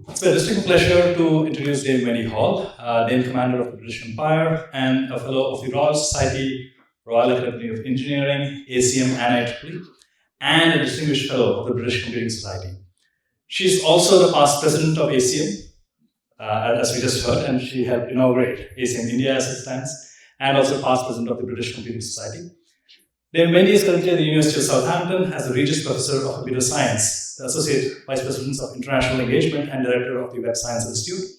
It's a distinct pleasure to introduce Dame Wendy Hall, Dame Commander of the British Empire and a Fellow of the Royal Society, Royal Academy of Engineering, ACM and IEEE, and a Distinguished Fellow of the British Computing Society. She's also the past President of ACM, as we just heard, and she helped inaugurate ACM India as it stands, and also past President of the British Computing Society. Dame Wendy is currently at the University of Southampton as the Regis Professor of Computer Science, the Associate Vice President of International Engagement and Director of the Web Science Institute.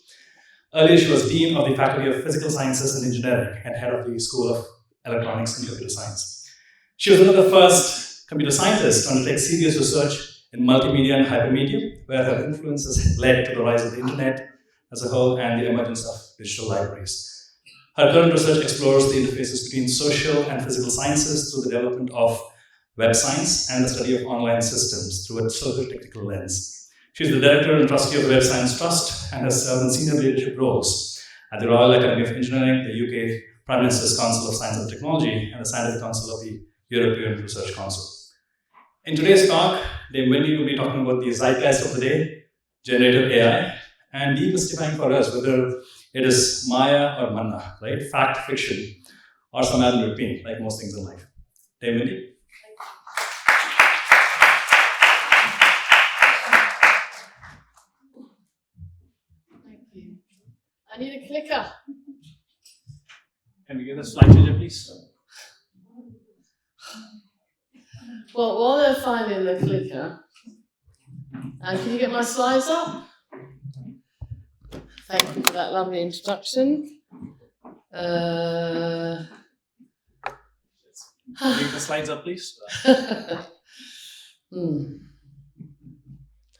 Earlier, she was Dean of the Faculty of Physical Sciences and Engineering and Head of the School of Electronics and Computer Science. She was one of the first computer scientists to undertake serious research in multimedia and hypermedia, where her influence has led to the rise of the internet as a whole and the emergence of digital libraries. Her current research explores the interfaces between social and physical sciences through the development of web science and the study of online systems through a socio-technical lens. She's the Director and Trustee of the Web Science Trust and has served in senior leadership roles at the Royal Academy of Engineering, the UK Prime Minister's Council of Science and Technology, and the Scientific Council of the European Research Council. In today's talk, Dame Wendy will be talking about the zeitgeist of the day, generative AI, and demystifying for us whether it is Maya or Manna, right? Fact, fiction, or some other routine, like most things in life. Dame Wendy? Thank you. I need a clicker. Can we get a slide changer, please? Well, while they're finding the clicker, can you get my slides up? Thank you for that lovely introduction. Bring the slides up, please.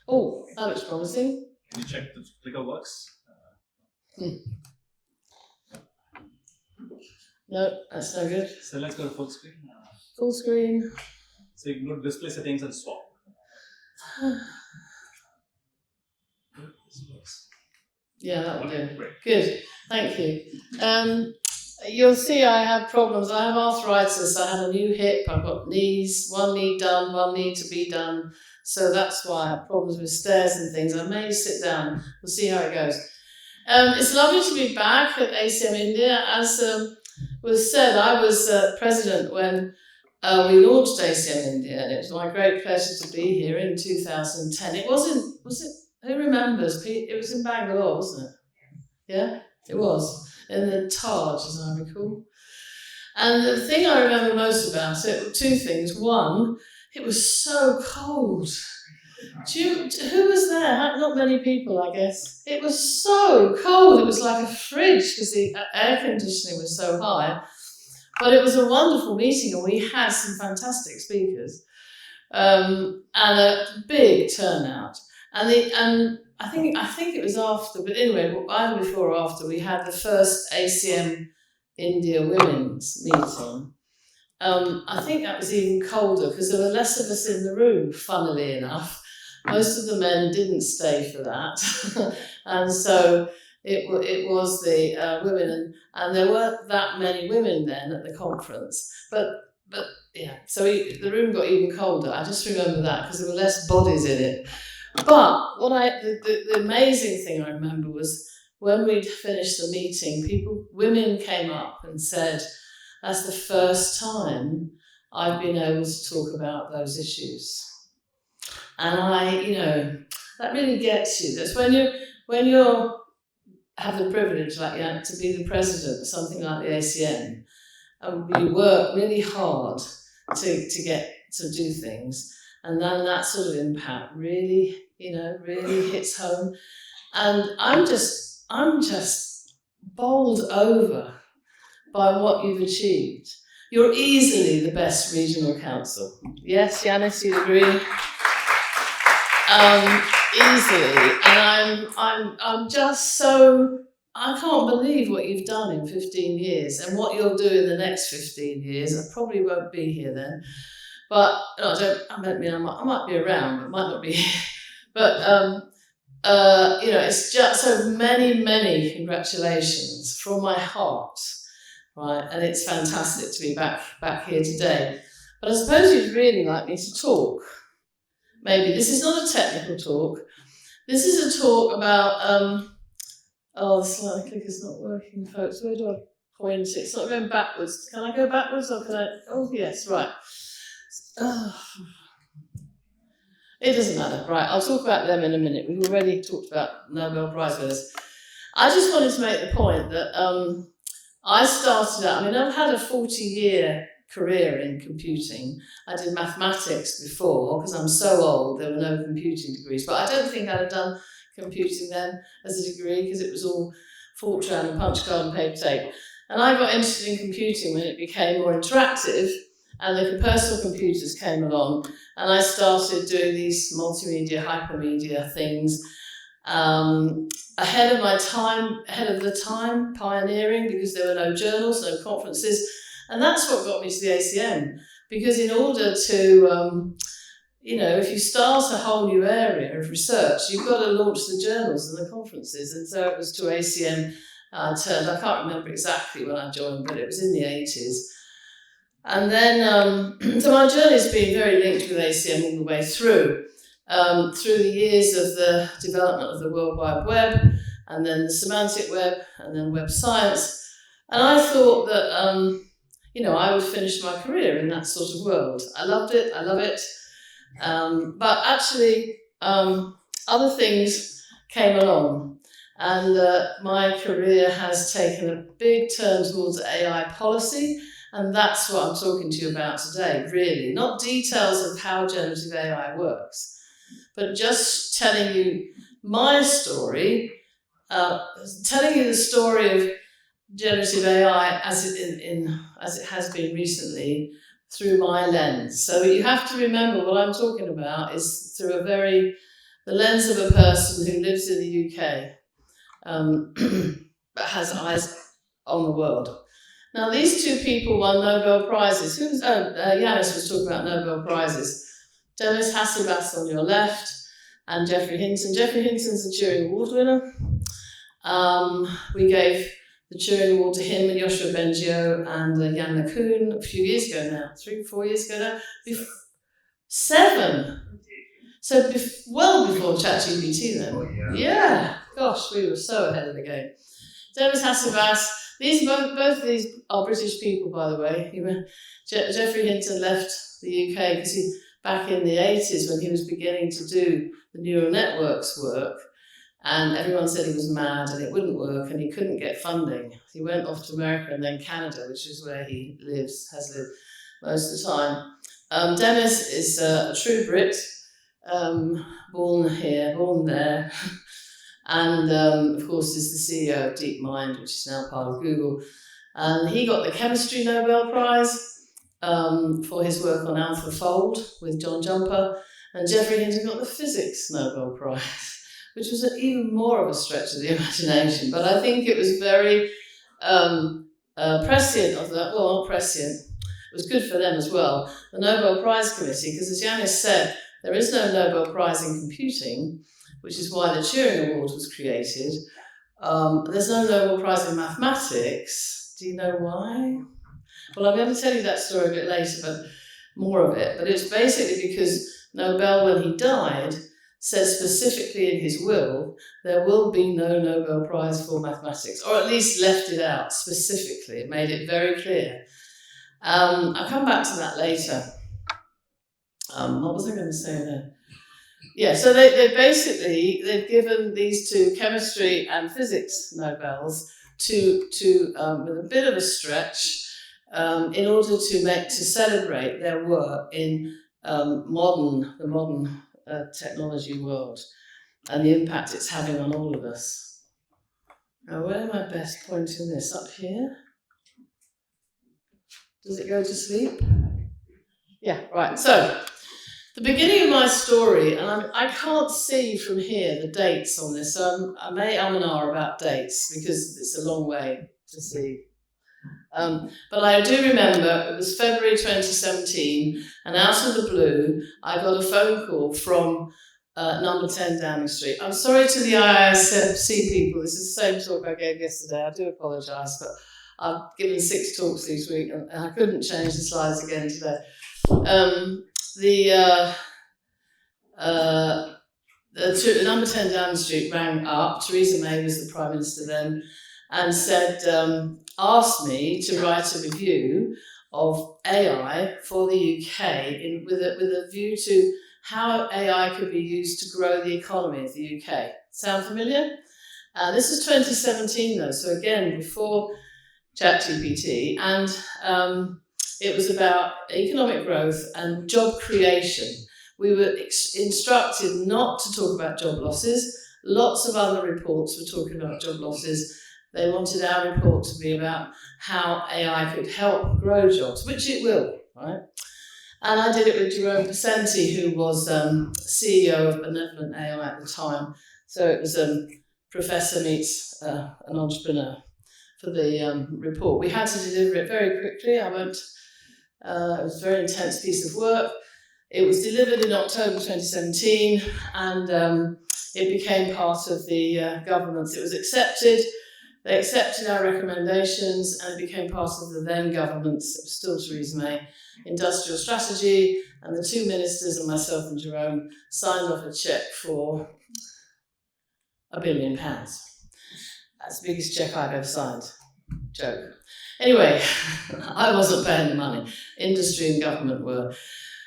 Oh, that looks promising. Can you check the clicker works? No, that's no good. So let's go to full screen. Full screen. So you can go to display settings and swap. Yeah, that will do. Great. Good, thank you. You'll see I have problems. I have arthritis. I have a new hip. I've got knees, one knee done, one knee to be done. So that's why I have problems with stairs and things. I may sit down. We'll see how it goes. It's lovely to be back at ACM India. As was said, I was president when we launched ACM India, and it was my great pleasure to be here in 2010. It wasn't, was it? Who remembers? It was in Bangalore, wasn't it? Yeah, it was. In the Taj, as I recall. And the thing I remember most about it were two things. One, it was so cold. Who was there? Not many people, I guess. It was so cold. It was like a fridge because the air conditioning was so high. But it was a wonderful meeting, and we had some fantastic speakers and a big turnout. And I think it was after, but anyway, either before or after, we had the first ACM India Women's meeting. I think that was even colder because there were less of us in the room, funnily enough. Most of the men didn't stay for that. And so it was the women, and there weren't that many women then at the conference. But yeah, so the room got even colder. I just remember that because there were less bodies in it. But the amazing thing I remember was when we'd finished the meeting, women came up and said, "That's the first time I've been able to talk about those issues." And that really gets you. That's when you have the privilege, like to be the president of something like the ACM, and you work really hard to get to do things. And then that sort of impact really hits home. And I'm just bowled over by what you've achieved. You're easily the best regional council. Yes, Yanis, you agree? Easily. And I'm just so, I can't believe what you've done in 15 years and what you'll do in the next 15 years. I probably won't be here then. But I might be around, but might not be here. But it's just so many congratulations from my heart, right? And it's fantastic to be back here today. But I suppose you'd really like me to talk. Maybe this is not a technical talk, This is a talk about, oh, the slide clicker's not working, folks. Where do I point it? It's not going backwards. Can I go backwards or can I? Oh, yes, right. It doesn't matter. Right, I'll talk about them in a minute. We've already talked about Nobel Prize winners. I just wanted to make the point that I started out, I mean, I've had a 40-year career in computing. I did mathematics before, because I'm so old, there were no computing degrees, but I don't think I'd have done computing then as a degree, because it was all Fortran and punch card and paper tape. And I got interested in computing when it became more interactive, and the personal computers came along, and I started doing these multimedia, hypermedia things, ahead of the time, pioneering, because there were no journals, no conferences, and that's what got me to the ACM. Because in order to, if you start a whole new area of research, you've got to launch the journals and the conferences, and so it was to ACM I turned. I can't remember exactly when I joined, but it was in the 80s. And then, so my journey's been very linked with ACM all the way through the years of the development of the World Wide Web, and then the semantic web, and then web science. And I thought that, I would finish my career in that sort of world. I loved it, I love it. But actually, other things came along, and my career has taken a big turn towards AI policy. And that's what I'm talking to you about today, really. Not details of how generative AI works, but just telling you my story, telling you the story of generative AI as it has been recently through my lens. So you have to remember what I'm talking about is through the lens of a person who lives in the UK, but has eyes on the world. Now, these two people won Nobel Prizes. Yanis was talking about Nobel Prizes. Demis Hassabis on your left, and Geoffrey Hinton. Geoffrey Hinton's the Turing Award winner. We gave the Turing Award to him and Yoshua Bengio and Jan LeCun a few years ago now, 3-4 years ago now. 7. So well before ChatGPT then. Oh, yeah. Gosh, we were so ahead of the game. Demis Hassabis. Both of these are British people, by the way. Geoffrey Hinton left the UK because back in the 80s when he was beginning to do the neural networks work, and everyone said he was mad and it wouldn't work and he couldn't get funding. He went off to America and then Canada, which is where he has lived most of the time. Demis is a true Brit, born here, born there. And of course is the CEO of DeepMind, which is now part of Google. And he got the Chemistry Nobel Prize for his work on AlphaFold with John Jumper. And Geoffrey Hinton got the Physics Nobel Prize, which was even more of a stretch of the imagination. But I think it was very prescient of that. Well, not prescient. It was good for them as well. The Nobel Prize Committee, because as Yanis said, there is no Nobel Prize in computing, which is why the Turing Award was created. There's no Nobel Prize in mathematics. Do you know why? Well, I'm going to tell you that story a bit later, but more of it. But it's basically because Nobel, when he died, said specifically in his will, there will be no Nobel Prize for mathematics, or at least left it out specifically. It made it very clear. I'll come back to that later. What was I going to say there? Yeah, so they've given these two chemistry and physics Nobels with a bit of a stretch in order to celebrate their work in the modern technology world and the impact it's having on all of us. Now, where am I best pointing this? Up here? Does it go to sleep? Yeah, right. So, the beginning of my story, and I can't see from here the dates on this, so I may and R about dates because it's a long way to see. But I do remember it was February 2017, and out of the blue, I got a phone call from number 10 Downing Street. I'm sorry to the IISC people, this is the same talk I gave yesterday, I do apologise, but I've given 6 talks this week and I couldn't change the slides again today. the number 10 Downing Street rang up. Theresa May was the Prime Minister then, and said, asked me to write a review of AI for the UK with a view to how AI could be used to grow the economy of the UK. Sound familiar? This is 2017 though, so again, before ChatGPT, and it was about economic growth and job creation. We were instructed not to talk about job losses. Lots of other reports were talking about job losses. They wanted our report to be about how AI could help grow jobs, which it will, right? And I did it with Jerome Pesenti, who was CEO of Benevolent AI at the time. So it was professor meets an entrepreneur for the report. We had to deliver it very quickly. It was a very intense piece of work. It was delivered in October 2017, and it became part of the governance. It was accepted. They accepted our recommendations, and it became part of the then government's, it was still Theresa May, industrial strategy, and the two ministers and myself and Jerome signed off a cheque for £1 billion. That's the biggest cheque I've ever signed. Joke. Anyway, I wasn't paying the money. Industry and government were.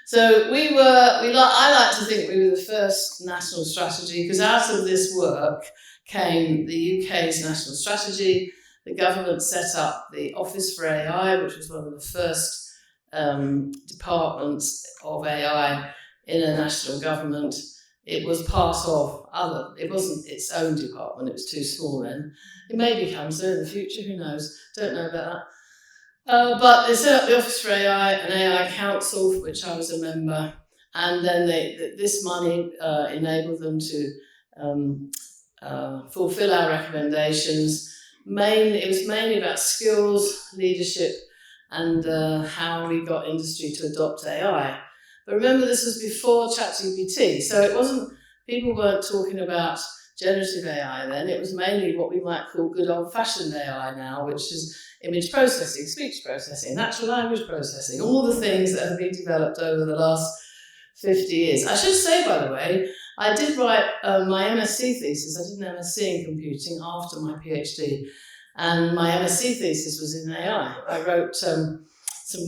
So I like to think we were the first national strategy, because out of this work came the UK's national strategy. The government set up the Office for AI, which was one of the first departments of AI in a national government. It was part of it wasn't its own department, it was too small then. It may become so in the future, who knows? Don't know about that. But they set up the Office for AI, an AI council, for which I was a member, and then this money enabled them to fulfill our recommendations. It was mainly about skills, leadership, and how we got industry to adopt AI. But remember, this was before ChatGPT, so people weren't talking about generative AI then. It was mainly what we might call good old-fashioned AI now, which is image processing, speech processing, natural language processing, all the things that have been developed over the last 50 years. I should say, by the way, I did write my MSc thesis. I did an MSc in computing after my PhD, and my MSc thesis was in AI. I wrote some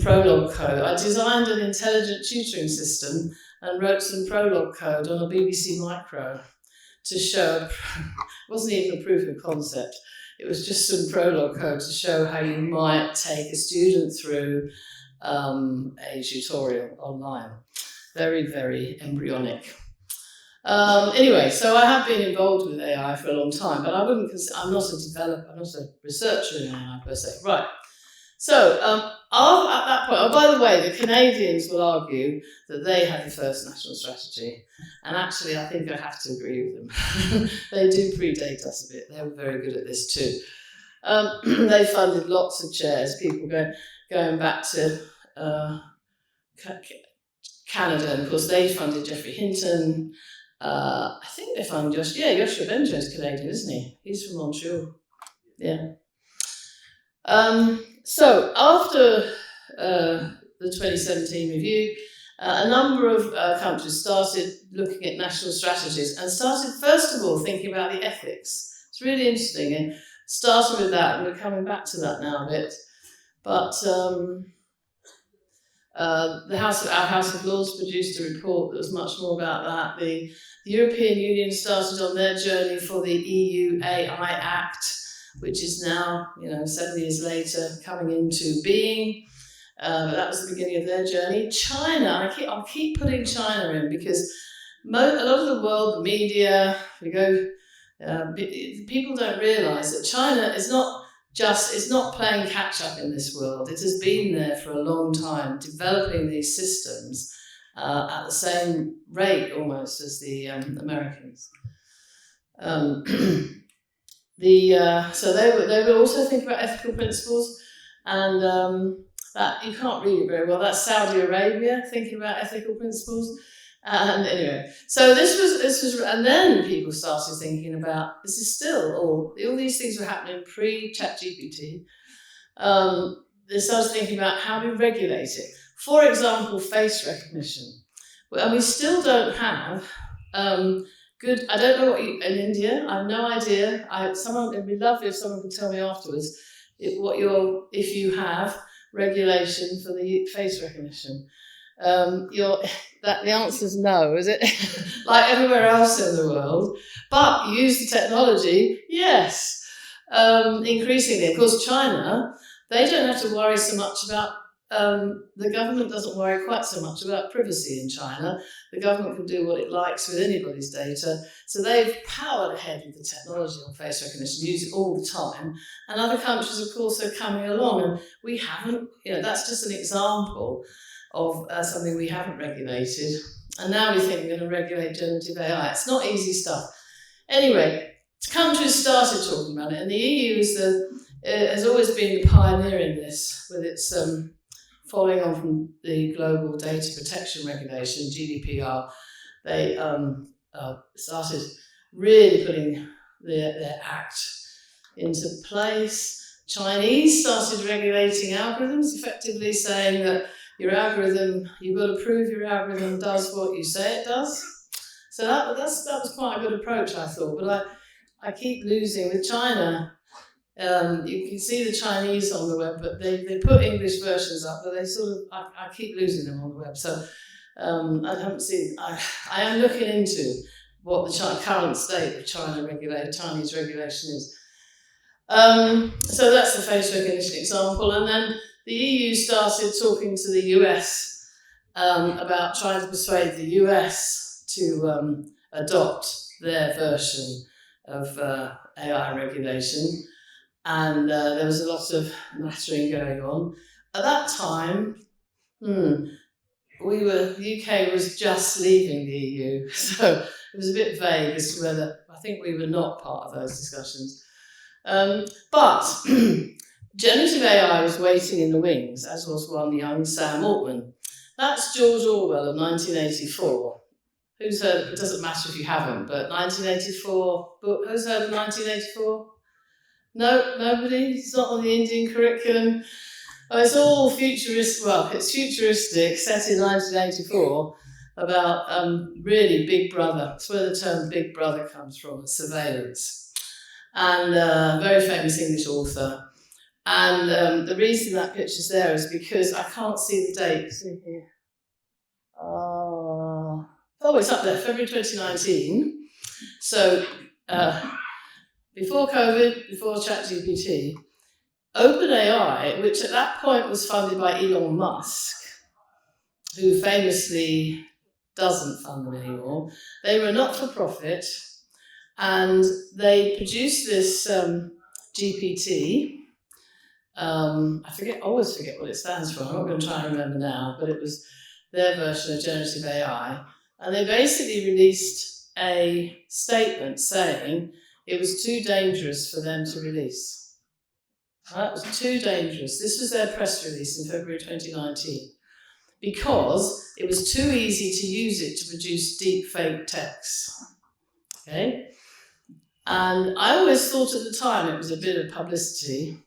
Prolog code. I designed an intelligent tutoring system and wrote some Prolog code on a BBC Micro to show, it wasn't even a proof of concept, it was just some Prolog code to show how you might take a student through a tutorial online. Very, very embryonic. Anyway, so I have been involved with AI for a long time, but I'm not a developer, I'm not a researcher in AI per se. Right. So at that point, by the way, the Canadians will argue that they had the first national strategy, and actually I think I have to agree with them. They do predate us a bit. They were very good at this too. They funded lots of chairs, people going back to Canada, and of course they funded Geoffrey Hinton. I think they funded Joshua Benjamin's Canadian, isn't he? He's from Montreal. Yeah. So after the 2017 review, a number of countries started looking at national strategies and started, first of all, thinking about the ethics. It's really interesting, and started with that, and we're coming back to that now a bit. But our House of Lords produced a report that was much more about that. The European Union started on their journey for the EU AI Act, which is now, 7 years later, coming into being. That was the beginning of their journey. China, I'll keep putting China in, because a lot of the world, the media, people don't realise that China is not playing catch up in this world. It has been there for a long time, developing these systems at the same rate almost as the Americans. So they will also think about ethical principles, and that you can't read it very well. That's Saudi Arabia thinking about ethical principles. And anyway, so this was, and then people started thinking about, this is still all these things were happening pre-ChatGPT. They started thinking about how we regulate it. For example, face recognition. And we still don't have good. I don't know what in India. I have no idea. It'd be lovely if someone could tell me afterwards if you have regulation for the face recognition. The answer is no, is it? Like everywhere else in the world. But use the technology, yes. Increasingly, of course, China, they don't have to worry so much about. The government doesn't worry quite so much about privacy in China. The government can do what it likes with anybody's data. So they've powered ahead with the technology on face recognition, use it all the time. And other countries, of course, are coming along. And we haven't, that's just an example of something we haven't regulated. And now we think we're going to regulate generative AI. It's not easy stuff. Anyway, countries started talking about it. And the EU has always been the pioneer in this, with its following on from the Global Data Protection Regulation, GDPR. They started really putting their act into place. Chinese started regulating algorithms, effectively saying that your algorithm, you've got to prove your algorithm does what you say it does. So that was quite a good approach, I thought. But I keep losing with China. You can see the Chinese on the web, but they put English versions up, but they I keep losing them on the web. So I haven't seen. I am looking into what the current state of Chinese regulation is. So that's the face recognition example, and then the EU started talking to the US about trying to persuade the US to adopt their version of AI regulation. And there was a lot of nattering going on. At that time, the UK was just leaving the EU, so it was a bit vague as to whether, I think we were not part of those discussions. But generative AI was waiting in the wings, as was one young Sam Altman. That's George Orwell of 1984. Who's heard, it doesn't matter if you haven't, but 1984 book, who's heard of 1984? No, nobody? It's not on the Indian curriculum. Oh, it's all futuristic. Well, it's futuristic, set in 1984, about really Big Brother. That's where the term Big Brother comes from, surveillance. And a very famous English author. And the reason that picture's there is because I can't see the date. See here. Oh, it's up there, February 2019. So, before COVID, before ChatGPT, OpenAI, which at that point was funded by Elon Musk, who famously doesn't fund them anymore, they were not-for-profit, and they produced this GPT. I always forget what it stands for. I'm not going to try and remember now, but it was their version of generative AI. And they basically released a statement saying it was too dangerous for them to release. It was too dangerous. This was their press release in February 2019. Because it was too easy to use it to produce deep fake texts. Okay? And I always thought at the time it was a bit of publicity.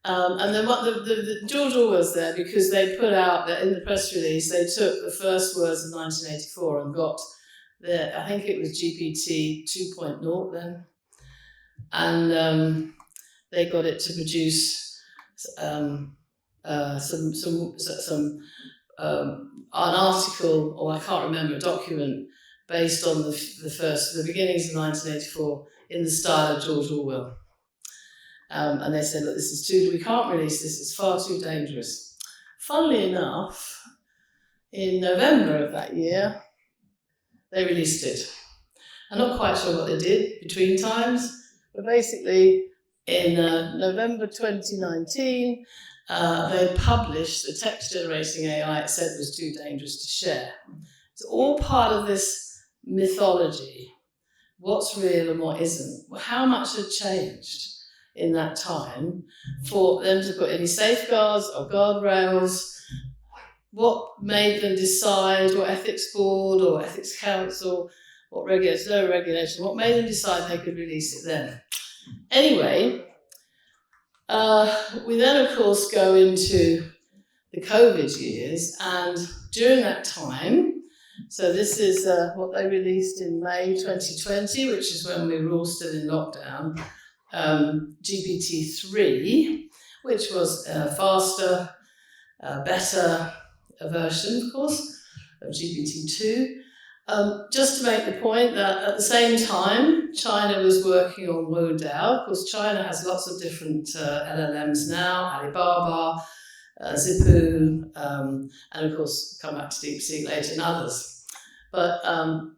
And then the George Orwell's there because they put out that in the press release, they took the first words of 1984 and got I think it was GPT 2.0 then. And they got it to produce an article, or I can't remember, a document based on the beginnings of 1984 in the style of George Orwell. And they said, look, we can't release this, it's far too dangerous. Funnily enough, in November of that year, they released it. I'm not quite sure what they did between times, but basically in November 2019, they published the text generating AI it said was too dangerous to share. It's all part of this mythology. What's real and what isn't? How much had changed in that time for them to put any safeguards or guardrails? What made them decide, what ethics board or ethics council, what regulation, what made them decide they could release it then? Anyway, we then of course go into the COVID years, and during that time, So this is what they released in May 2020, which is when we were all still in lockdown. GPT-3, which was faster, better version, of course, of GPT-2. Just to make the point that at the same time, China was working on Wudao. Of course, China has lots of different LLMs now, Alibaba, Zipu, and of course, come back to DeepSeek later, and others. But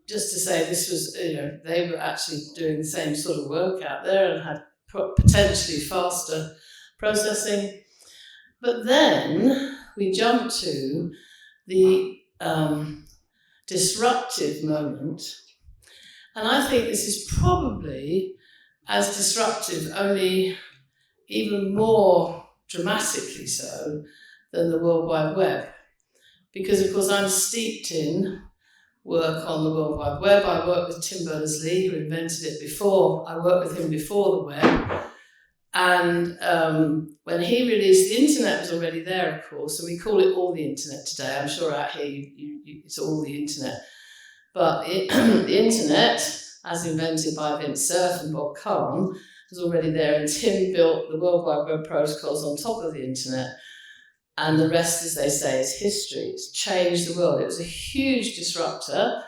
just to say, this was, they were actually doing the same sort of work out there and had potentially faster processing. But then we jumped to the disruptive moment. And I think this is probably as disruptive, only even more dramatically so than the World Wide Web. Because, of course, I'm steeped in work on the World Wide Web. I worked with Tim Berners-Lee, who invented it before. I worked with him before the web. And when he released, the internet was already there, of course, and we call it all the internet today. I'm sure out here it's all the internet. But the internet, as invented by Vint Cerf and Bob Kahn, was already there, and Tim built the World Wide Web protocols on top of the internet. And the rest, as they say, is history. It's changed the world. It was a huge disruptor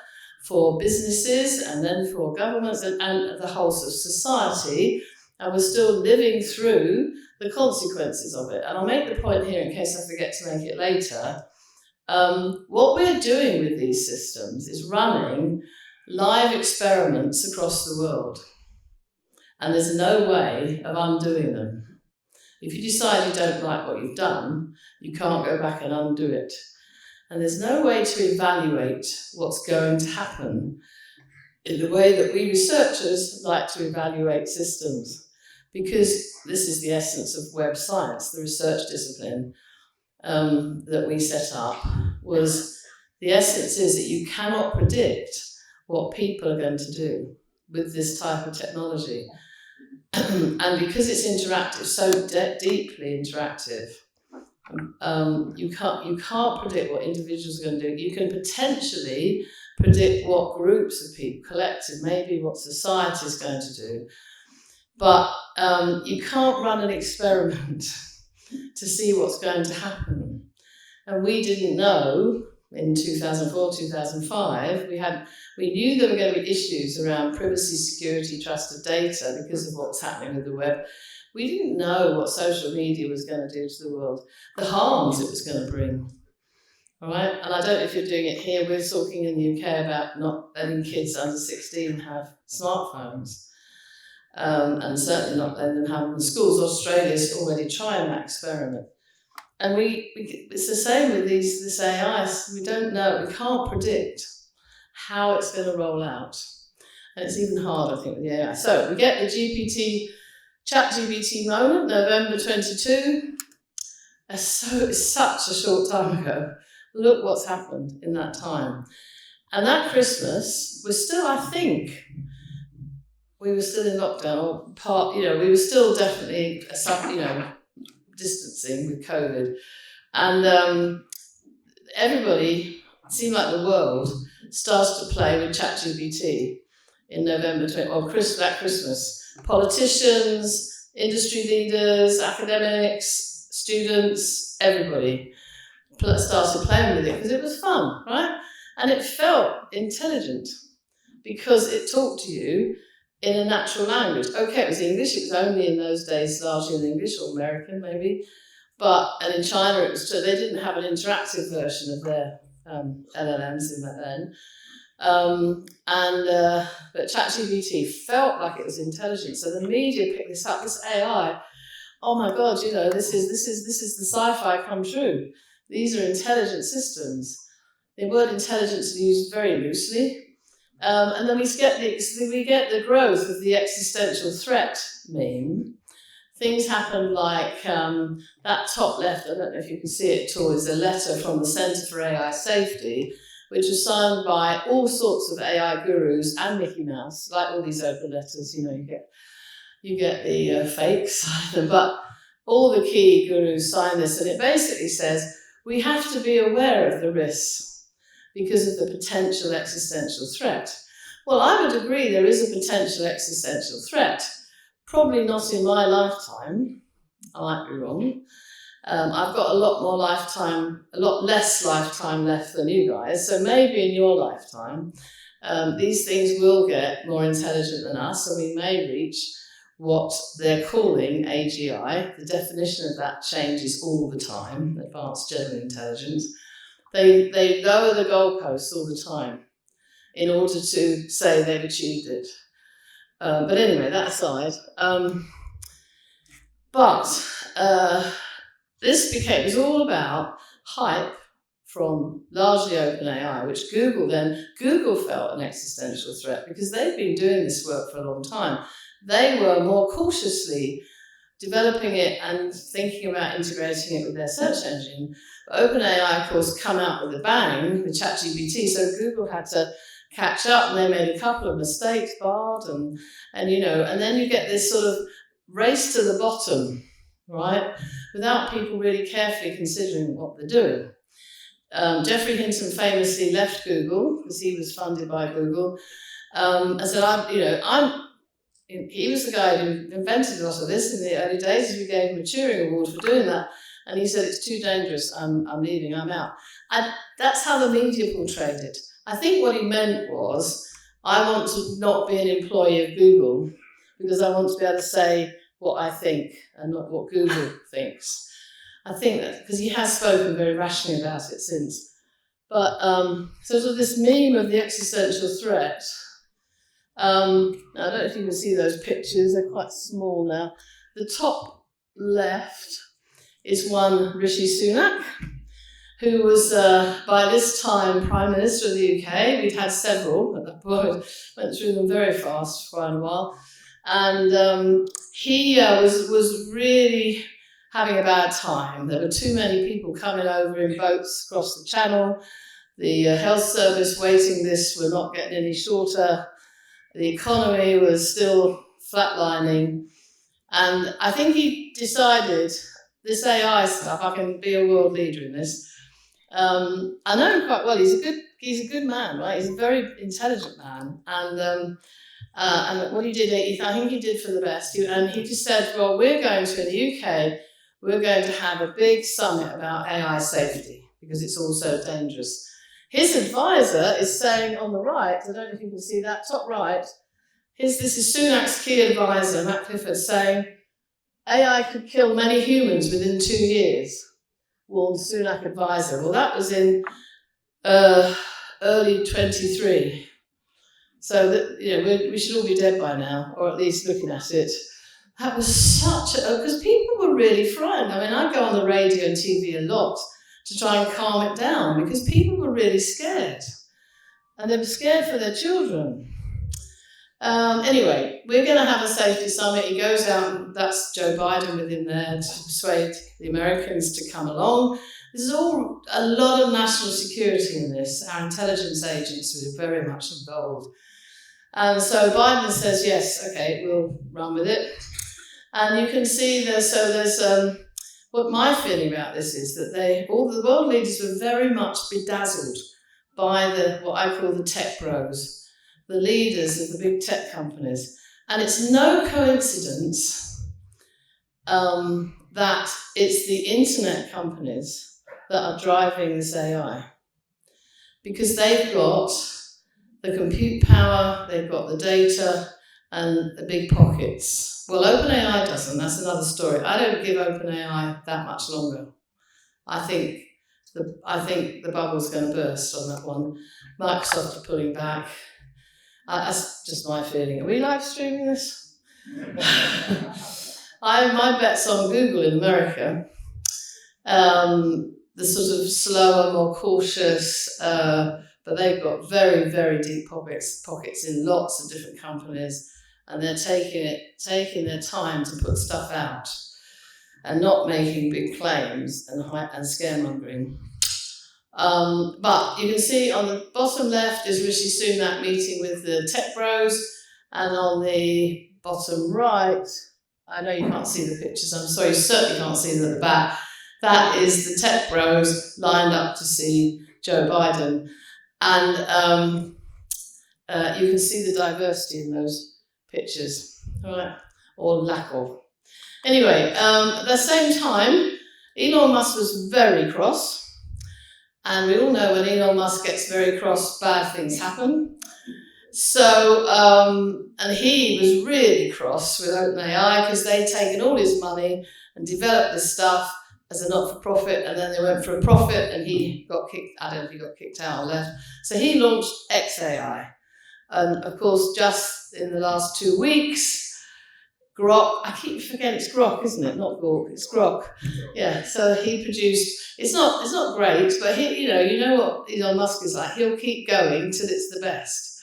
for businesses and then for governments and the whole of society. And we're still living through the consequences of it. And I'll make the point here in case I forget to make it later. What we're doing with these systems is running live experiments across the world. And there's no way of undoing them. If you decide you don't like what you've done, you can't go back and undo it. And there's no way to evaluate what's going to happen in the way that we researchers like to evaluate systems. Because this is the essence of web science, the research discipline that we set up, was the essence is that you cannot predict what people are going to do with this type of technology. And because it's interactive, so deeply interactive, you can't predict what individuals are going to do. You can potentially predict what groups of people, collective, maybe what society is going to do. But you can't run an experiment to see what's going to happen. And we didn't know in 2004, 2005, we knew there were going to be issues around privacy, security, trusted data because of what's happening with the web. We didn't know what social media was going to do to the world, the harms it was going to bring. All right? And I don't know if you're doing it here, we're talking in the UK about not letting kids under 16 have smartphones. And certainly not letting them have them in schools. Australia's already trying that experiment. And it's the same with this AI. We don't know, we can't predict how it's going to roll out. And it's even harder, I think, with the AI. So we get the ChatGPT moment, November 22. It's such a short time ago. Look what's happened in that time. And that Christmas, we were still in lockdown, or we were still definitely, distancing with COVID. And everybody, it seemed like the world, started to play with ChatGPT in November 20, or that Christmas. Politicians, industry leaders, academics, students, everybody started playing with it because it was fun, right? And it felt intelligent because it talked to you in a natural language. Okay, it was English. It was only in those days largely in English, or American maybe. And in China, it was they didn't have an interactive version of their LLMs in that then. But ChatGPT felt like it was intelligent. So the media picked this up. This AI. Oh my God! This is the sci-fi come true. These are intelligent systems. The word intelligence is used very loosely. And then we get the growth of the existential threat meme. Things happen like that top left, I don't know if you can see it at all, is a letter from the Centre for AI Safety, which was signed by all sorts of AI gurus and Mickey Mouse, like all these open letters, you get the fakes, but all the key gurus sign this, and it basically says, we have to be aware of the risks. because of the potential existential threat. Well, I would agree there is a potential existential threat. Probably not in my lifetime. I might be wrong. I've got a lot less lifetime left than you guys, so maybe in your lifetime, these things will get more intelligent than us, and we may reach what they're calling AGI. The definition of that changes all the time, advanced general intelligence. They lower the goalposts all the time in order to say they've achieved it. But anyway, that aside. It was all about hype from largely OpenAI, which Google felt an existential threat because they've been doing this work for a long time. They were more cautiously developing it and thinking about integrating it with their search engine. But OpenAI, of course, come out with a bang with ChatGPT, so Google had to catch up, and they made a couple of mistakes, Bard, and then you get this sort of race to the bottom, right? Without people really carefully considering what they're doing. Geoffrey Hinton famously left Google because he was funded by Google. And said, he was the guy who invented a lot of this in the early days. We gave him a Turing Award for doing that. And he said, it's too dangerous, I'm leaving, I'm out. And that's how the media portrayed it. I think what he meant was, I want to not be an employee of Google because I want to be able to say what I think and not what Google thinks. I think that because he has spoken very rationally about it since. But sort of this meme of the existential threat. I don't know if you can see those pictures, they're quite small now. The top left is one Rishi Sunak, who was by this time Prime Minister of the UK. We'd had several at that point, went through them very fast for quite a while. And he was really having a bad time. There were too many people coming over in boats across the channel. The health service waiting lists were not getting any shorter. The economy was still flatlining. And I think he decided, this AI stuff, I can be a world leader in this. I know him quite well. He's a good man, right? He's a very intelligent man. And what he did, I think he did for the best. And he just said, well, we're going to, in the UK, we're going to have a big summit about AI safety because it's all so dangerous. His advisor is saying on the right, I don't know if you can see that, top right, this is Sunak's key advisor, Matt Clifford, saying AI could kill many humans within 2 years, warned Sunak advisor. Well, that was in early 23. So that, we should all be dead by now, or at least looking at it. That was because people were really frightened. I mean, I go on the radio and TV a lot to try and calm it down because people were really scared. And they were scared for their children. Anyway, we're going to have a safety summit. He goes out, and that's Joe Biden with him there to persuade the Americans to come along. This is all a lot of national security in this. Our intelligence agents are very much involved. And so Biden says, yes, okay, we'll run with it. And you can see there's what my feeling about this is that all the world leaders were very much bedazzled by what I call the tech bros, the leaders of the big tech companies. And it's no coincidence that it's the internet companies that are driving this AI. Because they've got the compute power, they've got the data, and the big pockets. Well, OpenAI doesn't, that's another story. I don't give OpenAI that much longer. I think the bubble's going to burst on that one. Microsoft are pulling back. That's just my feeling. Are we live streaming this? My bet's on Google in America. The sort of slower, more cautious, but they've got very, very deep pockets in lots of different companies, and they're taking their time to put stuff out and not making big claims and scaremongering. But you can see on the bottom left is Rishi Sunak meeting with the tech bros, and on the bottom right, I know you can't see the pictures, I'm sorry, you certainly can't see them at the back. That is the tech bros lined up to see Joe Biden. And you can see the diversity in those pictures, right? Or lack of. Anyway, at the same time, Elon Musk was very cross. And we all know when Elon Musk gets very cross, bad things happen. So, and he was really cross with OpenAI because they'd taken all his money and developed this stuff as a not-for-profit, and then they went for a profit, and he got kicked. I don't know if he got kicked out or left. So he launched XAI, and of course, just in the last 2 weeks, Grok. I keep forgetting it's Grok, isn't it? Not Grok. It's Grok. Yeah. So he produced. It's not great, but he, you know what Elon Musk is like. He'll keep going till it's the best.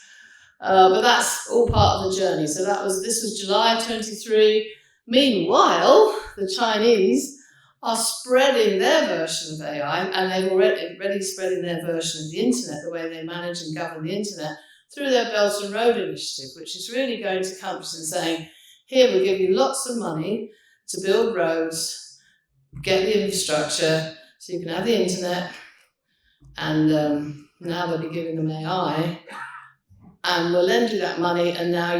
But that's all part of the journey. So this was July 23. Meanwhile, the Chinese are spreading their version of AI, and they've already spreading their version of the internet, the way they manage and govern the internet, through their Belt and Road Initiative, which is really going to countries and saying, here, we'll give you lots of money to build roads, get the infrastructure, so you can have the internet, and now they'll be giving them AI, and we'll lend you that money, and now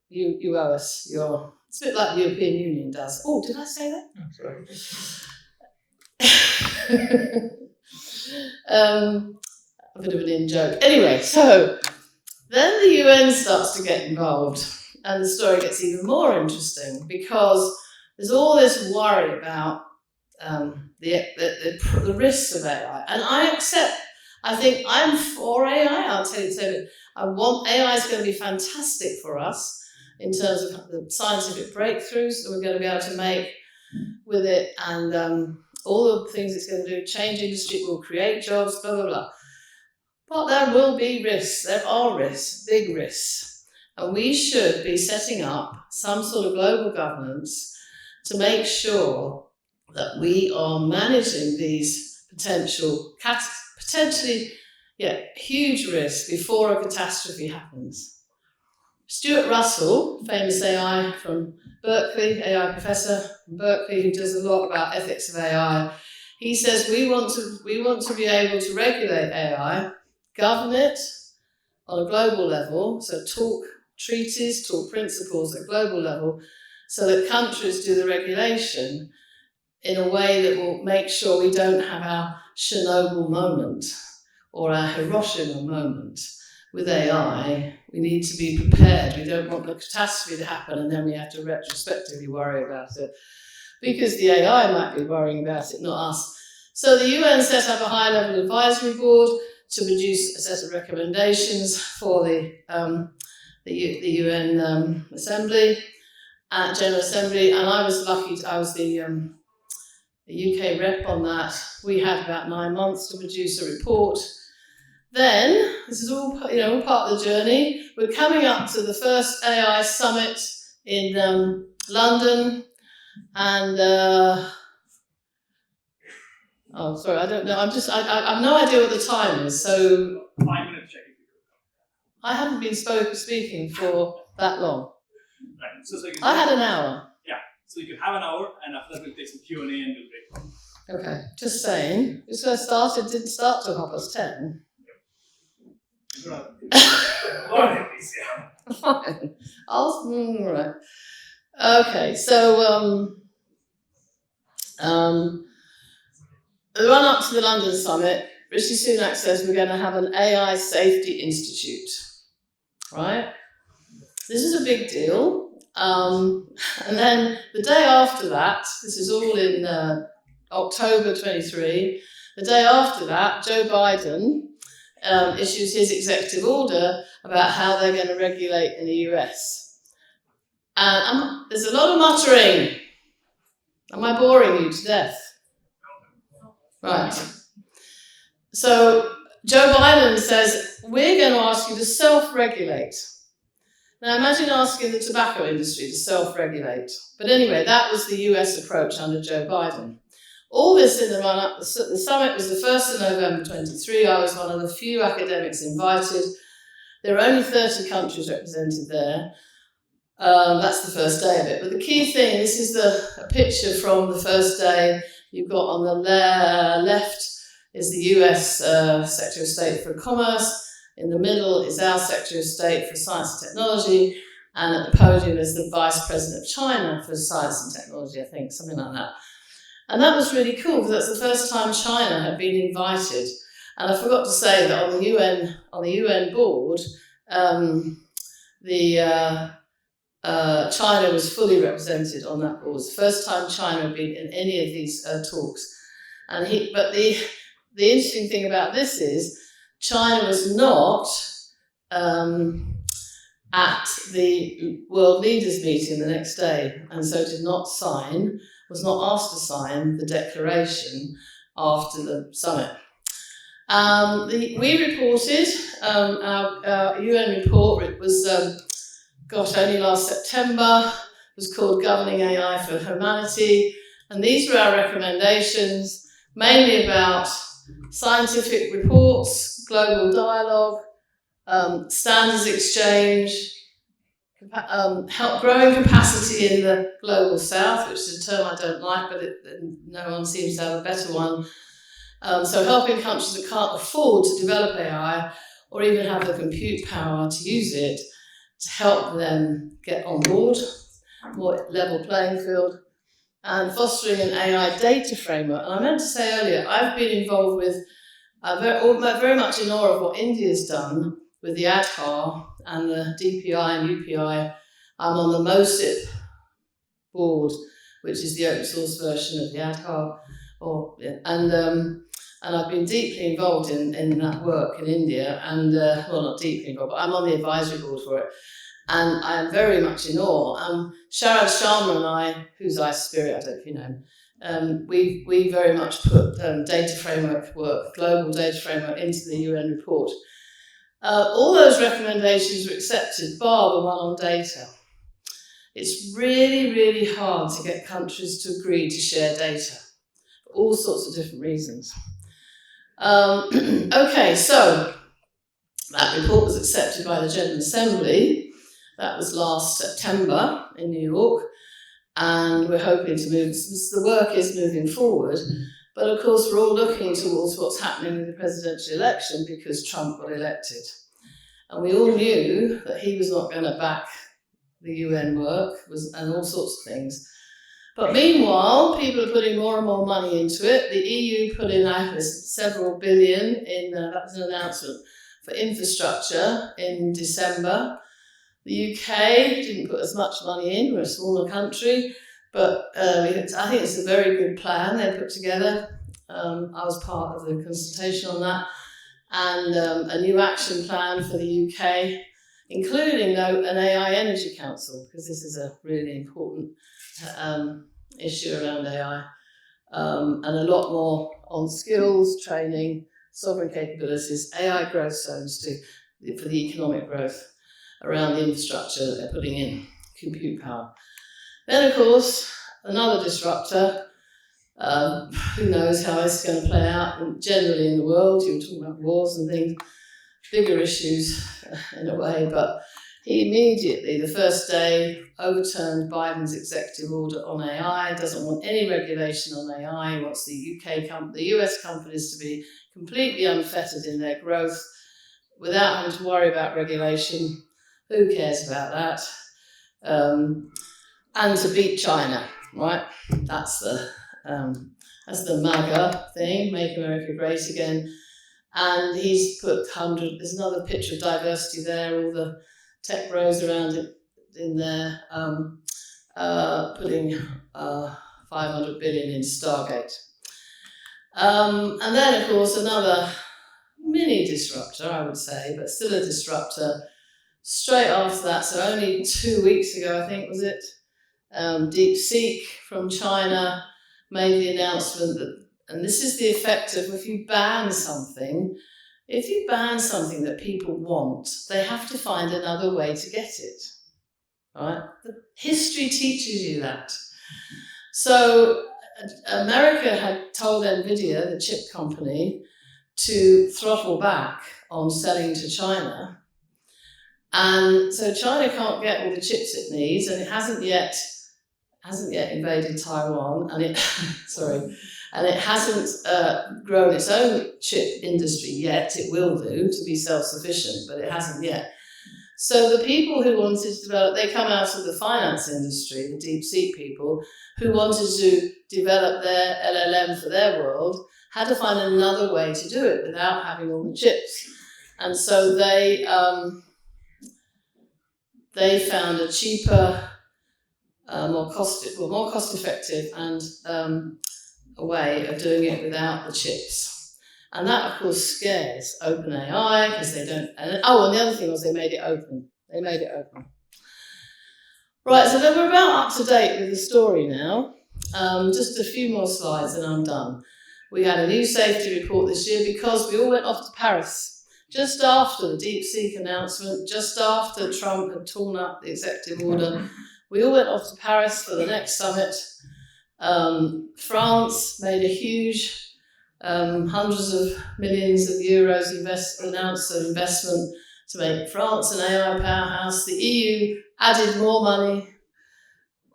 you owe us. It's a bit like the European Union does. Oh, did I say that? Sorry. A bit of an in-joke. Anyway, so then the UN starts to get involved, and the story gets even more interesting because there's all this worry about the risks of AI. And I think I'm for AI, I'll tell you so. I want AI is going to be fantastic for us in terms of the scientific breakthroughs that we're going to be able to make with it, and all the things it's going to do, change industry, it will create jobs, blah, blah, blah. But there will be risks, there are risks, big risks. And we should be setting up some sort of global governance to make sure that we are managing these potentially huge risks before a catastrophe happens. Stuart Russell, famous AI from Berkeley, AI professor from Berkeley, who does a lot about ethics of AI, he says we want to be able to regulate AI, govern it on a global level, so talk treaties, talk principles at global level, so that countries do the regulation in a way that will make sure we don't have our Chernobyl moment or our Hiroshima moment with AI. We need to be prepared. We don't want the catastrophe to happen and then we have to retrospectively worry about it, because the AI might be worrying about it, not us. So the UN set up a high-level advisory board to produce a set of recommendations for the UN Assembly, General Assembly, and I was lucky. I was the UK rep on that. We had about 9 months to produce a report. Then, this is all part of the journey. We're coming up to the first AI summit in London, and oh, sorry, I don't know. I have no idea what the time is. So I'm going to check if you do. I haven't been speaking for that long. Right. So you can I had an hour. Yeah. So you can have an hour, and after that we'll take some Q&A and we'll break. Okay. Just saying. It's going to start. It didn't start till 10:30. Fine. Right. Okay, so the run up to the London summit, Rishi Sunak says we're going to have an AI Safety Institute. Right? This is a big deal. And then the day after that, this is all in October 23, the day after that, Joe Biden issues his executive order about how they're going to regulate in the US. There's a lot of muttering. Am I boring you to death? Right. So Joe Biden says, we're going to ask you to self-regulate. Now imagine asking the tobacco industry to self-regulate. But anyway, that was the US approach under Joe Biden. All this in the run-up, the summit was the 1st of November 23. I was one of the few academics invited. There were only 30 countries represented there. That's the first day of it. But the key thing, this is a picture from the first day. You've got on the left, is the US Secretary of State for Commerce. In the middle is our Secretary of State for Science and Technology. And at the podium is the Vice President of China for Science and Technology, I think, something like that. And that was really cool because that's the first time China had been invited. And I forgot to say that on the UN board, China was fully represented on that board. It was the first time China had been in any of these talks. But the interesting thing about this is China was not at the World Leaders meeting the next day, and so was not asked to sign the declaration after the summit. We reported, our UN report, it was only last September, it was called Governing AI for Humanity, and these were our recommendations, mainly about scientific reports, global dialogue, standards exchange, growing capacity in the global south, which is a term I don't like, but no one seems to have a better one. So helping countries that can't afford to develop AI or even have the compute power to use it to help them get on board, more level playing field, and fostering an AI data framework. And I meant to say earlier, I've been involved with, very much in awe of what India's done with the ADHAR and the DPI and UPI. I'm on the MOSIP board, which is the open source version of the ADHAR. And I've been deeply involved in that work in India, and not deeply involved, but I'm on the advisory board for it. And I'm very much in awe. Sharad Sharma and I, who's iSpirit, I don't know if you know him, we very much put data framework work, global data framework, into the UN report. All those recommendations were accepted, bar the one on data. It's really, really hard to get countries to agree to share data for all sorts of different reasons. Okay, so that report was accepted by the General Assembly. That was last September in New York, and we're hoping to move. The work is moving forward, but of course we're all looking towards what's happening with the presidential election because Trump got elected, and we all knew that he was not going to back the UN work and all sorts of things. But meanwhile, people are putting more and more money into it. The EU put in several billion in, that was an announcement, for infrastructure in December. The UK didn't put as much money in, we're a smaller country, but I think it's a very good plan they put together. I was part of the consultation on that, and a new action plan for the UK, including an AI Energy Council, because this is a really important issue around AI, and a lot more on skills, training, sovereign capabilities, AI growth zones for the economic growth around the infrastructure that they're putting in, compute power. Then, of course, another disruptor, who knows how it's going to play out, and generally in the world, you were talking about wars and things, bigger issues in a way, but he immediately, the first day, overturned Biden's executive order on AI, doesn't want any regulation on AI, he wants the US companies to be completely unfettered in their growth without having to worry about regulation. Who cares about that? And to beat China, right? That's the MAGA thing, Make America Great Again. And he's put there's another picture of diversity there, all the tech bros around it in there, putting 500 billion in Stargate. And then, of course, another mini disruptor, I would say, but still a disruptor. Straight after that, so only 2 weeks ago, I think, was it? DeepSeek from China made the announcement that, and this is the effect of if you ban something that people want, they have to find another way to get it. Right? History teaches you that. So America had told NVIDIA, the chip company, to throttle back on selling to China. And so China can't get all the chips it needs, and it hasn't yet invaded Taiwan, and And it hasn't grown its own chip industry yet. It will do to be self-sufficient, but it hasn't yet. So the people who wanted to develop, they come out of the finance industry, the deep-seek people, who wanted to develop their LLM for their world, had to find another way to do it without having all the chips. And so they found a cheaper, more cost-effective and a way of doing it without the chips. And that, of course, scares OpenAI because they don't. And the other thing was they made it open. They made it open. Right, so then we're about up to date with the story now. Just a few more slides and I'm done. We had a new safety report this year because we all went off to Paris just after the DeepSeek announcement, just after Trump had torn up the executive order. We all went off to Paris for the next summit. France made a huge hundreds of millions of euros announced an investment to make France an AI powerhouse. The EU added more money,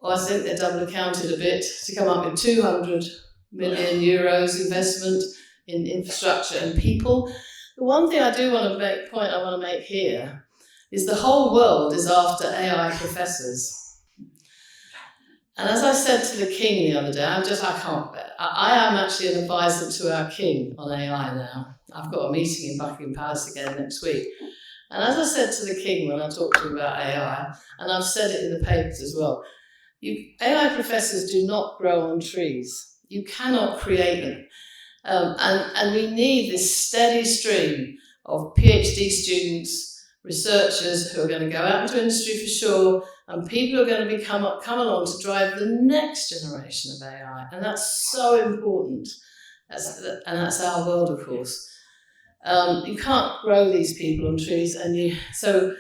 or I think they double counted a bit, to come up with 200 million euros investment in infrastructure and people. The one thing I do want to make here is the whole world is after AI professors. And as I said to the king the other day, I am actually an advisor to our king on AI now. I've got a meeting in Buckingham Palace again next week. And as I said to the king when I talked to him about AI, and I've said it in the papers as well, AI professors do not grow on trees. You cannot create them. And we need this steady stream of PhD students, researchers who are going to go out into industry for sure, and people are going to come along to drive the next generation of AI. And that's so important. And that's our world, of course. You can't grow these people on trees, so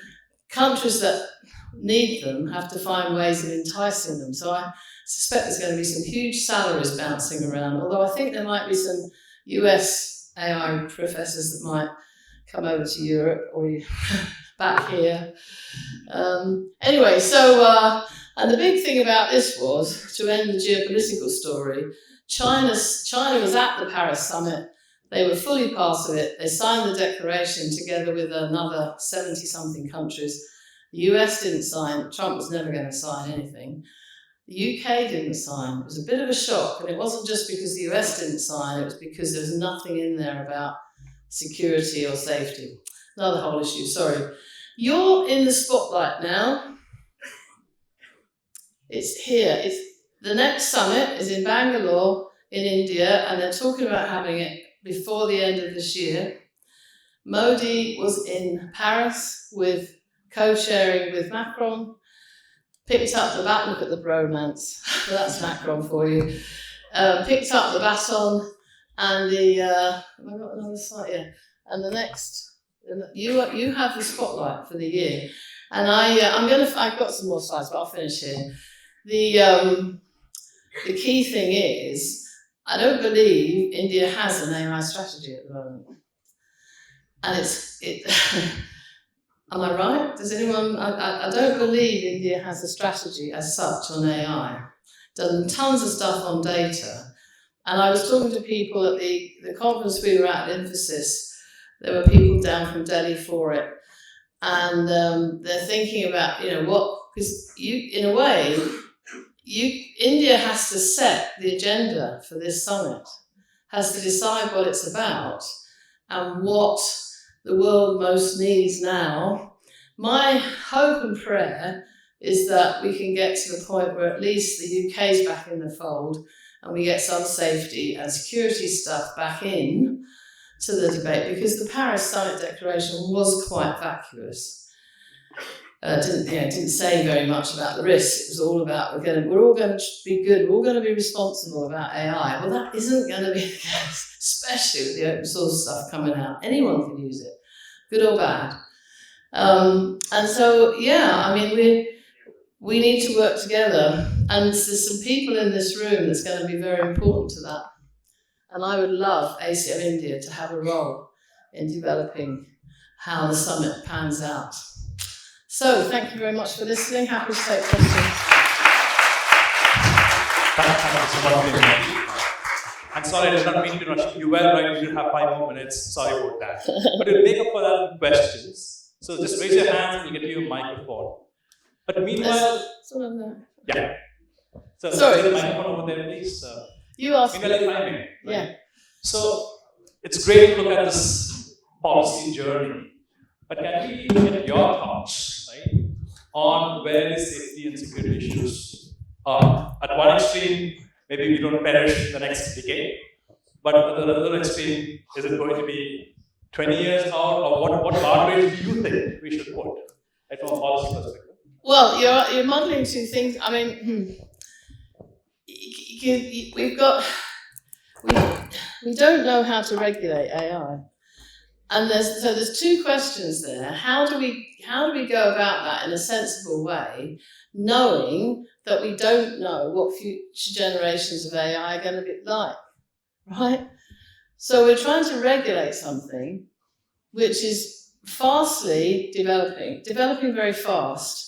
countries that need them have to find ways of enticing them. So I suspect there's going to be some huge salaries bouncing around, although I think there might be some US AI professors that might come over to Europe or back here. Anyway, so, and the big thing about this was, to end the geopolitical story, China was at the Paris summit. They were fully part of it. They signed the declaration together with another 70-something countries. The US didn't sign. Trump was never going to sign anything. The UK didn't sign. It was a bit of a shock, and it wasn't just because the US didn't sign, it was because there was nothing in there about security or safety. Another whole issue, sorry. You're in the spotlight now. It's here. The next summit is in Bangalore in India, and they're talking about having it before the end of this year. Modi was in Paris with co-chairing with Macron, picked up the baton, look at the bromance, that's Macron for you, picked up the baton, and have I got another slide? Yeah. And the next, you have the spotlight for the year. And I've got some more slides, but I'll finish here. The key thing is, I don't believe India has an AI strategy at the moment. And am I right? Does anyone, I don't believe India has a strategy as such on AI. Done tons of stuff on data. And I was talking to people at the conference we were at Infosys. There were people down from Delhi for it. And they're thinking about, because in a way, India has to set the agenda for this summit, has to decide what it's about and what the world most needs now. My hope and prayer is that we can get to the point where at least the UK's back in the fold and we get some safety and security stuff back in to the debate, because the Paris Summit Declaration was quite vacuous. Didn't say very much about the risks. It was all about we're all going to be good, we're all going to be responsible about AI. Well, that isn't going to be the case, especially with the open source stuff coming out. Anyone can use it, good or bad. And so, we need to work together. And there's some people in this room that's going to be very important to that. And I would love ACM India to have a role in developing how the summit pans out. So, thank you very much for listening. Happy to take questions. And sorry, I did not mean to rush you. You were right, you did have 5 more minutes. Sorry about that. But we'll make up for that in questions. So just raise your hands and we'll get you a microphone. But meanwhile, yeah. So Sorry. the microphone over there, please. You asked. Meanwhile, if I may, right? Yeah. So it's great to look at this policy journey. But can we get your thoughts, right, on where the safety and security issues are? At one extreme, maybe we don't perish the next decade. But at the other extreme, is it going to be 20 years out? Or what guardrails do you think we should put, right, from a policy perspective? Well, you're modelling two things. I mean, we don't know how to regulate AI, and there's two questions there. How do we go about that in a sensible way, knowing that we don't know what future generations of AI are going to be like, right? So we're trying to regulate something which is fastly developing very fast.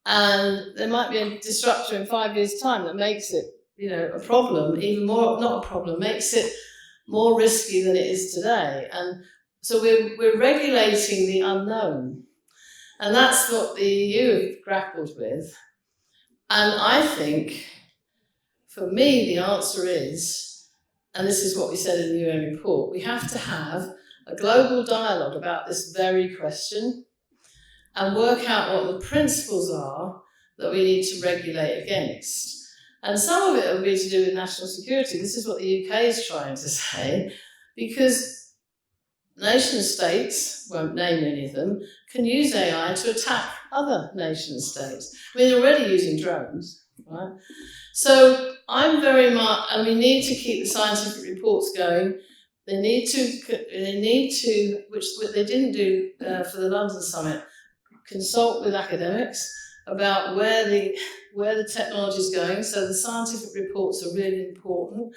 And there might be a disruptor in 5 years' time that makes it, a problem, even more, not a problem, makes it more risky than it is today. And so we're regulating the unknown. And that's what the EU have grappled with. And I think, for me, the answer is, and this is what we said in the UN report, we have to have a global dialogue about this very question and work out what the principles are that we need to regulate against. And some of it will be to do with national security. This is what the UK is trying to say, because nation states, won't name any of them, can use AI to attack other nation states. I mean, they're already using drones, right? So I'm very much, and we need to keep the scientific reports going. They need to, which they didn't do for the London Summit, consult with academics about where the technology is going. So the scientific reports are really important.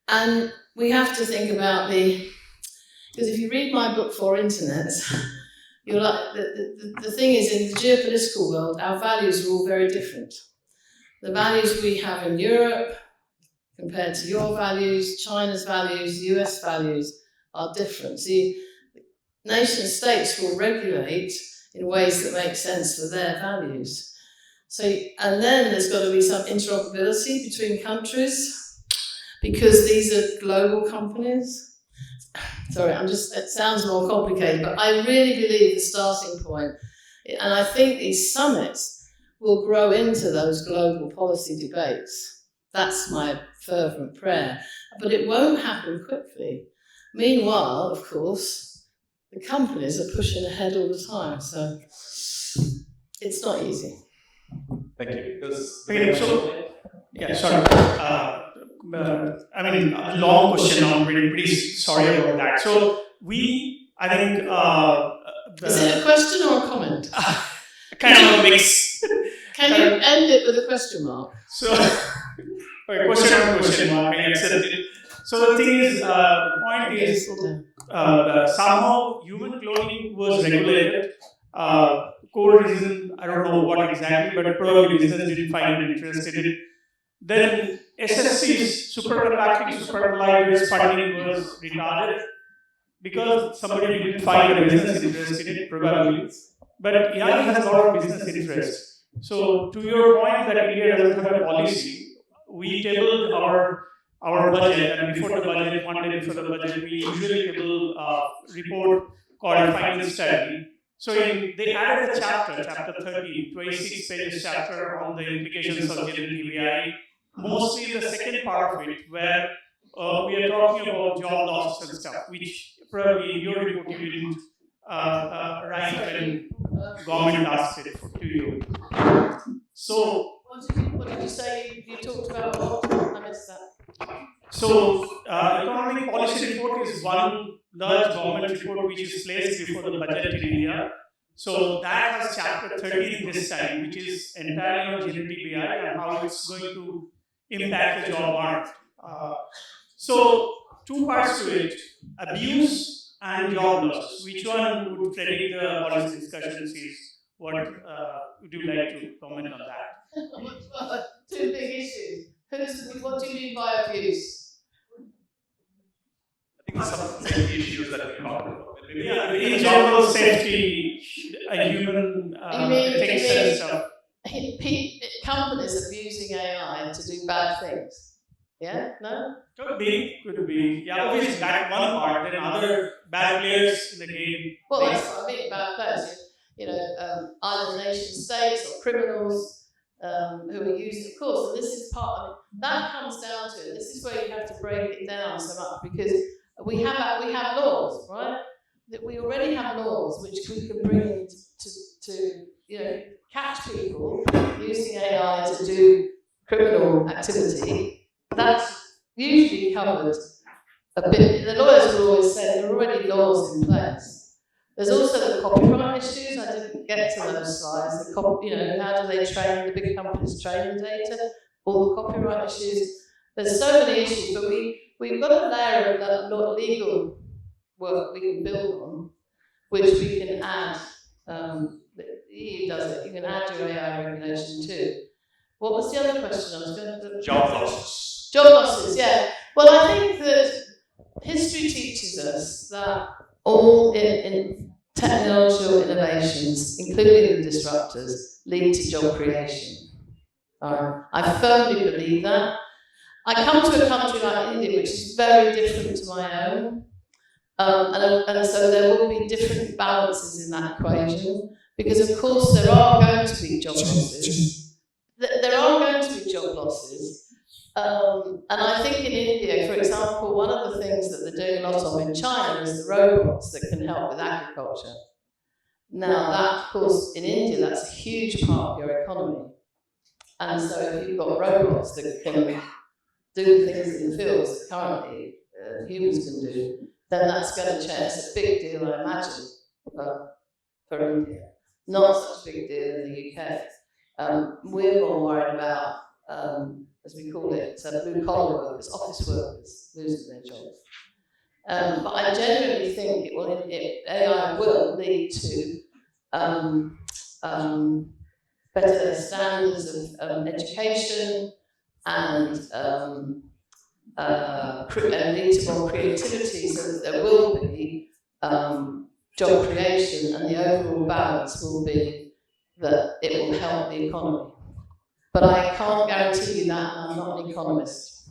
And we have to think about because if you read my book, For Internets, you're like, the thing is, in the geopolitical world, our values are all very different. The values we have in Europe compared to your values, China's values, US values are different. See, nation states will regulate in ways that make sense for their values. So, and then there's got to be some interoperability between countries, because these are global companies. Sorry, it sounds more complicated, but I really believe the starting point, and I think these summits will grow into those global policy debates. That's my fervent prayer. But it won't happen quickly. Meanwhile, of course, the companies are pushing ahead all the time, so it's not easy. Thank you. Sorry. I mean, a long question. I'm pretty sorry about that. So I think. Is it a question or a comment? Kind of a mix. Can you end it with a question mark? So, question mark. I accept it. So the thing is, the point is, somehow human cloning was regulated. Core reason, I don't know what exactly, but probably business didn't find it interested. Then SSC's superconducting supercolliders funding was retarded because somebody didn't find a business interest in it, probably. But AI has a lot of business interest. So to your point that India doesn't have a policy, we tabled our budget, and before the budget, one day before the budget, we usually table a report called Final Study. So they added a chapter 13, 26 pages chapter on the implications of generative AI, mostly the second part of it, where we are talking about job losses and stuff, which probably in your report you didn't write when government asked it to you. So what did you say you talked about? What? I missed that. So economic policy report is one large government report which is placed before the budget in India. So that has chapter 13 this time, which is entirely on generative AI and how it's going to impact the job market. So two parts to it: abuse and job loss. Which one would predict the policy discussions? Is what would you like to comment on that? Two big issues. What do you mean by abuse? Because some safety issues that we talked about. In general, safety, human ethics and stuff. Companies abusing AI to do bad things. Yeah? No? Could be. Yeah, obviously that one part. Then other bad players in the game. Well, that's what I mean, bad players. Either nation states or criminals who are using, of course, and this is part, that comes down to it. This is where you have to break it down so much, because we have laws, right? That we already have laws which we can bring in to catch people using AI to do criminal activity. That's usually covered a bit. The lawyers will always say there are already laws in place. There's also the copyright issues. I didn't get to those slides. How do they train, the big companies train the data? All the copyright issues. There's so many issues, but we've got a layer of legal work we can build on, which we can add. The EU does it. You can add your AI regulation too. What was the other question? I was going to. Job losses. Job losses, yeah. Well, I think that history teaches us that all in technological innovations, including the disruptors, lead to job creation. I firmly believe that. I come to a country like India, which is very different to my own, and so there will be different balances in that equation, because of course there are going to be job losses. There are going to be job losses. And I think in India, for example, one of the things that they're doing a lot of in China is the robots that can help with agriculture. Now that, of course, in India, that's a huge part of your economy. And so if you've got robots that can do things in the fields that currently humans can do, then that's going to change. It's a big deal, I imagine, for India. Not such a big deal in the UK. We're more worried about, as we call it, blue-collar workers, office workers losing their jobs. But I genuinely think AI will lead to better standards of education and lead to more creativity, so that there will be job creation, and the overall balance will be that it will help the economy. But I can't guarantee you that, and I'm not an economist.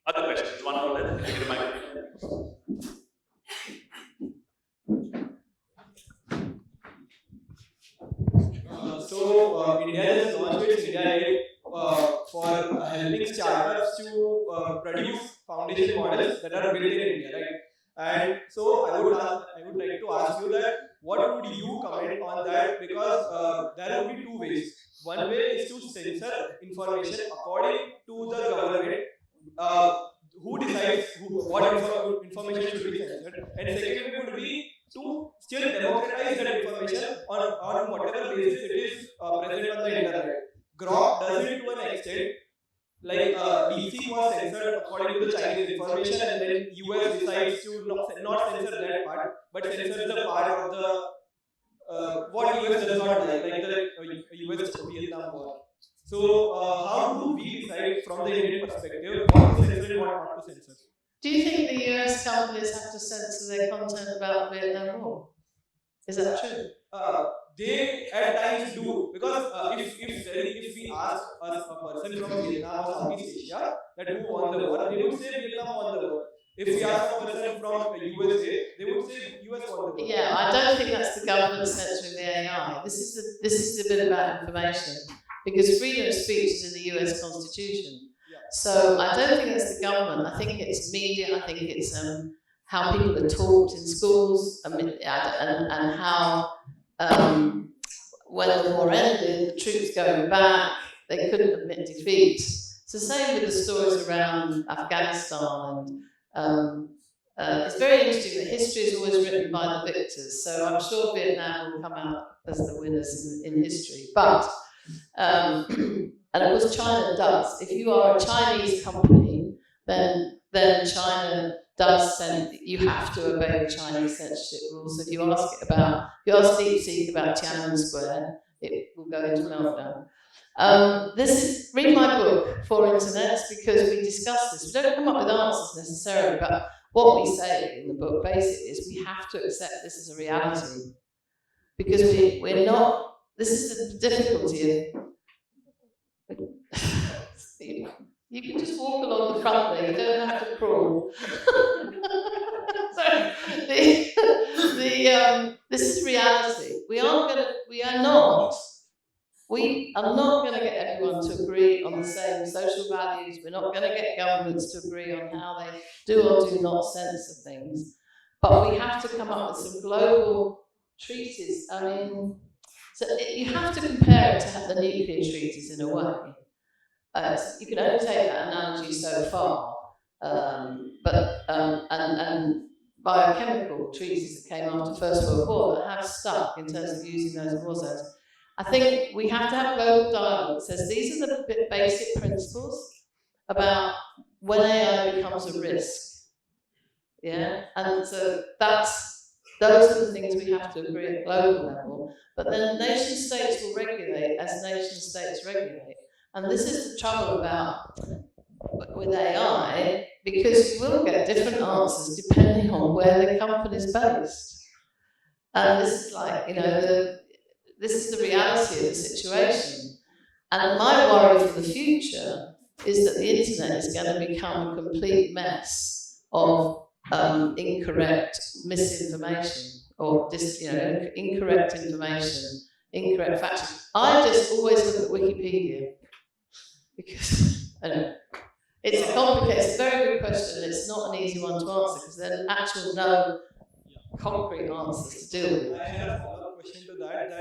Other questions? One more left. Take the microphone. India has launched its India for helping startups to produce foundation models that are built in India, right? And so I would like to ask you that what would you comment on that, because there would be two ways. One way is to censor information according to the government. Who decides what information should be censored, and second way would be to still democratize that information on whatever basis it is present on the internet. Grok does it to an extent, like DeepSeek was censored according to the Chinese information, and then US decides to not censor that part, but censor the part of the what US does not like the US-Vietnam war. So how do we decide from the Indian perspective what to censor and what not to censor? Do you think the US companies have to censor their content about the Vietnam War? Is that true? They at times do, because if we ask a person from Vietnam or Southeast Asia that who won the war, they would say Vietnam won the war. If we ask a person from the USA, they would say US won the war. Yeah, I don't think that's the government censoring the AI. This is a bit about information, because freedom of speech is in the US Constitution. So I don't think it's the government. I think it's media. I think it's how people are taught in schools, and how when the war ended, the troops going back, they couldn't admit defeat. It's the same with the stories around Afghanistan, and it's very interesting that history is always written by the victors. So I'm sure Vietnam will come out as the winners in history, but. And of course China does. If you are a Chinese company, then China does you have to obey the Chinese censorship rules. So if you ask DeepSeek about Tiananmen Square, it will go into meltdown. Read my book, For Internets, because we discuss this. We don't come up with answers necessarily, but what we say in the book basically is we have to accept this as a reality. Because we're not, this is the difficulty of, you can just walk along the front there, you don't have to crawl. So, this is reality. We are not going to get everyone to agree on the same social values. We're not going to get governments to agree on how they do or do not censor things. But we have to come up with some global treaties. I mean, you have to compare it to the nuclear treaties in a way. You can only take that analogy so far, and biochemical treaties that came after the First World War that have stuck in terms of using those war zones. I think we have to have global dialogue that says these are the basic principles about when AI becomes a risk. Yeah, and so those are the things we have to agree at global level. But then nation states will regulate as nation states regulate. And this is the trouble with AI, because you will get different answers depending on where the company's based. And this is like, this is the reality of the situation. And my worry for the future is that the internet is going to become a complete mess of incorrect misinformation or incorrect information, incorrect facts. I just always look at Wikipedia because it's a very good question. It's not an easy one to answer because there are actual no concrete answers to deal with. I had a follow-up question to that.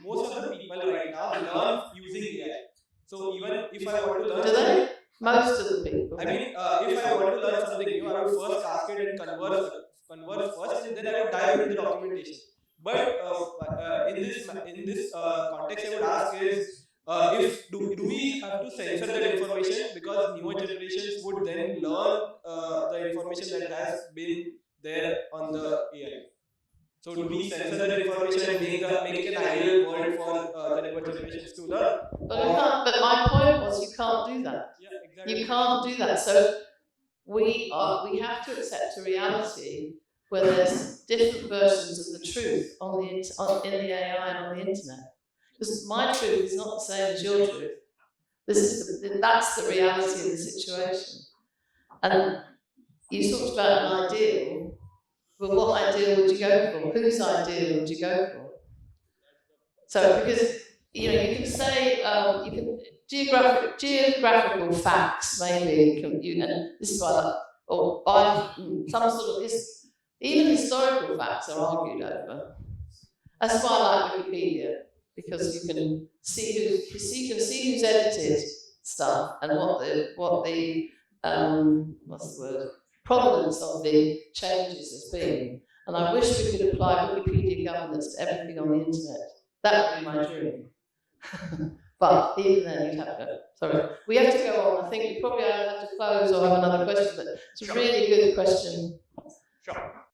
Most of the people right now learn using AI. So even if I want to learn something, most of the people. If I want to learn something new, I would first ask it and converse first, and then I would dive into the documentation. But in this context, I would ask is, if do we have to censor that information, because newer generations would then learn the information that has been there on the AI. So do we censor that information and make it an ideal world for the newer generations to learn? But my point was, you can't do that. Yeah, exactly. You can't do that. So we have to accept a reality where there's different versions of the truth in the AI and on the internet. Because my truth is not the same as your truth. That's the reality of the situation. And you talked about an ideal. But what ideal would you go for? Whose ideal would you go for? So, because you can say geographical facts, maybe, and this is why, or by some sort of even historical facts are argued over. That's why I like Wikipedia, because you can see who's edited stuff and what the provenance of the changes has been. And I wish we could apply Wikipedia governance to everything on the internet. That would be my dream. But even then, you'd have to. Sorry, we have to go on. I think we probably have to close or have another question. But it's a really good question. Sure.